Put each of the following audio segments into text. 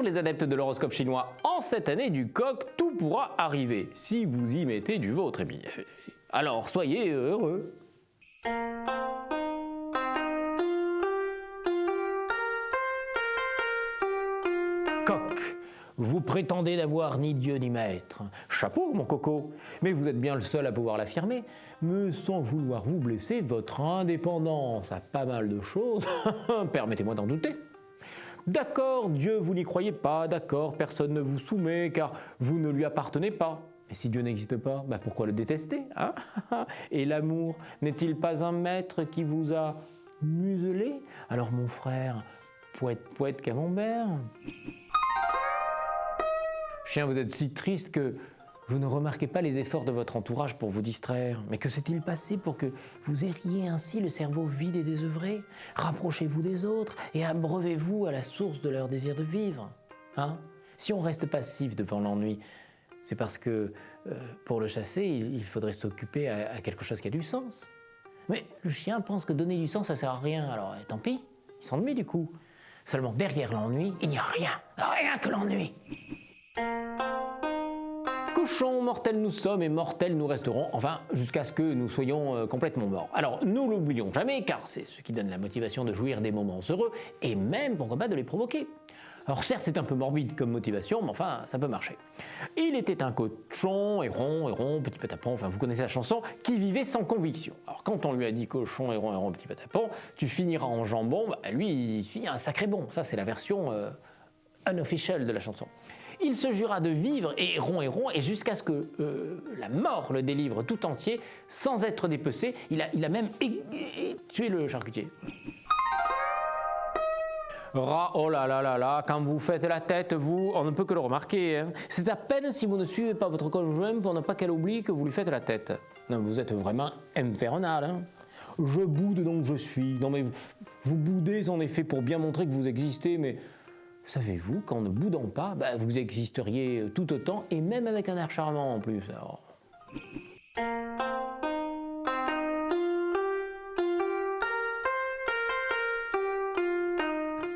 les adeptes de l'horoscope chinois, en cette année du coq, tout pourra arriver, si vous y mettez du vôtre, et bien. Alors soyez heureux. Coq, vous prétendez n'avoir ni Dieu ni maître. Chapeau, mon coco, mais vous êtes bien le seul à pouvoir l'affirmer. Mais sans vouloir vous blesser, votre indépendance a pas mal de choses, permettez-moi d'en douter. D'accord, Dieu, vous n'y croyez pas, d'accord, personne ne vous soumet car vous ne lui appartenez pas. Et si Dieu n'existe pas, pourquoi le détester, hein? Et l'amour, n'est-il pas un maître qui vous a muselé? Alors mon frère, poète camembert. Chien, vous êtes si triste que vous ne remarquez pas les efforts de votre entourage pour vous distraire. Mais que s'est-il passé pour que vous erriez ainsi le cerveau vide et désœuvré? Rapprochez-vous des autres et abreuvez-vous à la source de leur désir de vivre. Hein? Si on reste passif devant l'ennui, c'est parce que pour le chasser, il faudrait s'occuper à quelque chose qui a du sens. Mais le chien pense que donner du sens, ça sert à rien. Alors tant pis, il s'ennuie du coup. Seulement derrière l'ennui, il n'y a rien que l'ennui. Cochons, mortels nous sommes et mortels nous resterons, enfin jusqu'à ce que nous soyons complètement morts. Alors nous l'oublions jamais car c'est ce qui donne la motivation de jouir des moments heureux et même pourquoi pas de les provoquer. Alors certes c'est un peu morbide comme motivation mais enfin ça peut marcher. Il était un cochon, héron, petit patapon, enfin vous connaissez la chanson, qui vivait sans conviction. Alors quand on lui a dit cochon, héron, petit patapon, tu finiras en jambon, lui il fit un sacré bond, ça c'est la version unofficial de la chanson. Il se jura de vivre héron et jusqu'à ce que la mort le délivre tout entier sans être dépecé. Il a même tué le charcutier. Rat, oh là là là là, quand vous faites la tête, vous, on ne peut que le remarquer. Hein. C'est à peine si vous ne suivez pas votre conjoint pour ne pas qu'elle oublie que vous lui faites la tête. Non, vous êtes vraiment infernal. Hein. Je boude donc je suis. Non mais vous boudez en effet pour bien montrer que vous existez, mais savez-vous qu'en ne boudant pas, vous existeriez tout autant et même avec un air charmant en plus. Alors.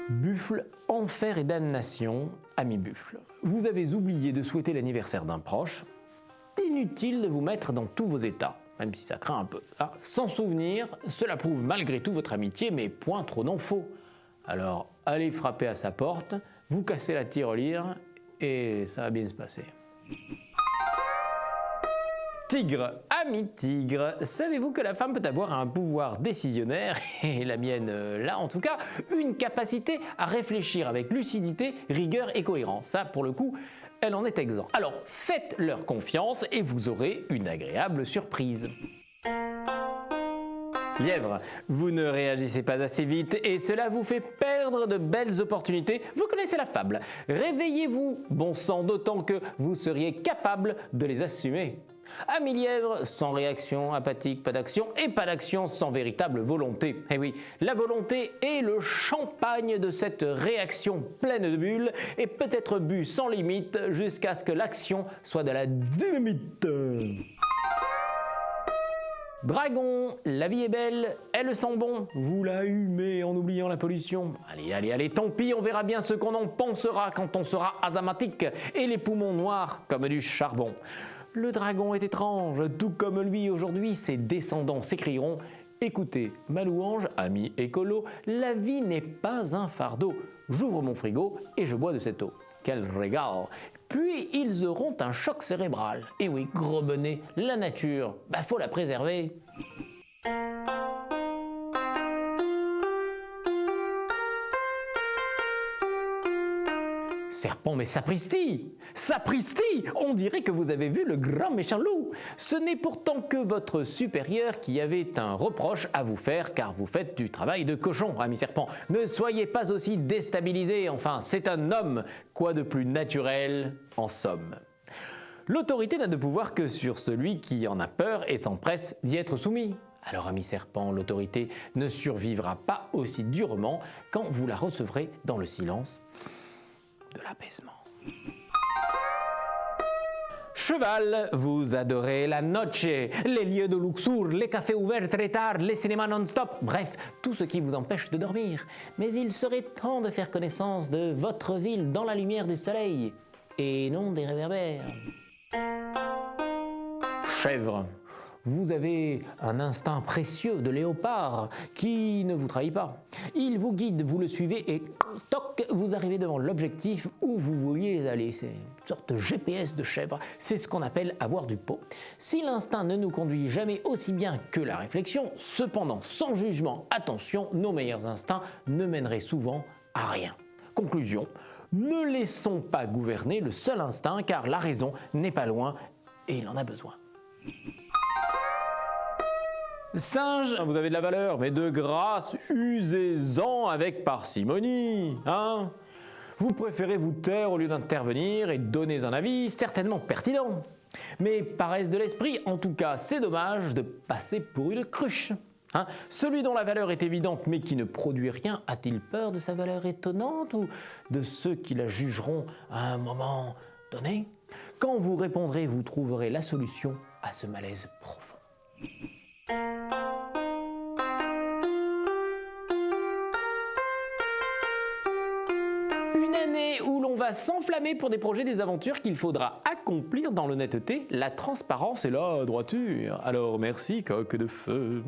Buffle, enfer et damnation, ami buffle. Vous avez oublié de souhaiter l'anniversaire d'un proche. Inutile de vous mettre dans tous vos états, même si ça craint un peu. Ah, sans souvenir, cela prouve malgré tout votre amitié, mais point trop non faux. Alors allez frapper à sa porte, vous cassez la tirelire et ça va bien se passer. Tigre, ami tigre, savez-vous que la femme peut avoir un pouvoir décisionnaire, et la mienne là en tout cas, une capacité à réfléchir avec lucidité, rigueur et cohérence. Ça pour le coup, elle en est exempte. Alors faites leur confiance et vous aurez une agréable surprise. Lièvre, vous ne réagissez pas assez vite et cela vous fait perdre de belles opportunités. Vous connaissez la fable. Réveillez-vous, bon sang, d'autant que vous seriez capable de les assumer. Ami lièvre, sans réaction, apathique, pas d'action, et pas d'action sans véritable volonté. Eh oui, la volonté est le champagne de cette réaction pleine de bulles et peut être bu sans limite jusqu'à ce que l'action soit de la dynamite. Dragon, la vie est belle, elle sent bon, vous la humez en oubliant la pollution. Allez, tant pis, on verra bien ce qu'on en pensera quand on sera asthmatique et les poumons noirs comme du charbon. Le dragon est étrange, tout comme lui aujourd'hui, ses descendants s'écrieront « Écoutez, ma louange, ami écolo, la vie n'est pas un fardeau. J'ouvre mon frigo et je bois de cette eau. Quel régal !» Puis ils auront un choc cérébral. Et oui, gros bonnet, la nature, faut la préserver. Serpent, mais sapristi! Sapristi! On dirait que vous avez vu le grand méchant loup. Ce n'est pourtant que votre supérieur qui avait un reproche à vous faire car vous faites du travail de cochon, ami serpent. Ne soyez pas aussi déstabilisé, enfin, c'est un homme. Quoi de plus naturel, en somme? L'autorité n'a de pouvoir que sur celui qui en a peur et s'empresse d'y être soumis. Alors, ami serpent, l'autorité ne survivra pas aussi durement quand vous la recevrez dans le silence de l'apaisement. Cheval, vous adorez la noche, les lieux de luxure, les cafés ouverts très tard, les cinémas non-stop, bref, tout ce qui vous empêche de dormir. Mais il serait temps de faire connaissance de votre ville dans la lumière du soleil, et non des réverbères. Chèvre, vous avez un instinct précieux de léopard qui ne vous trahit pas. Il vous guide, vous le suivez et toc, vous arrivez devant l'objectif où vous vouliez aller. C'est une sorte de GPS de chèvre. C'est ce qu'on appelle avoir du pot. Si l'instinct ne nous conduit jamais aussi bien que la réflexion, cependant, sans jugement, attention, nos meilleurs instincts ne mèneraient souvent à rien. Conclusion, ne laissons pas gouverner le seul instinct car la raison n'est pas loin et il en a besoin. Singe, vous avez de la valeur, mais de grâce, usez-en avec parcimonie, hein? Vous préférez vous taire au lieu d'intervenir et donner un avis certainement pertinent. Mais paresse de l'esprit, en tout cas, c'est dommage de passer pour une cruche. Hein? Celui dont la valeur est évidente mais qui ne produit rien, a-t-il peur de sa valeur étonnante ou de ceux qui la jugeront à un moment donné? Quand vous répondrez, vous trouverez la solution à ce malaise profond. Une année où l'on va s'enflammer pour des projets, des aventures qu'il faudra accomplir dans l'honnêteté, la transparence et la droiture. Alors merci, coq de feu.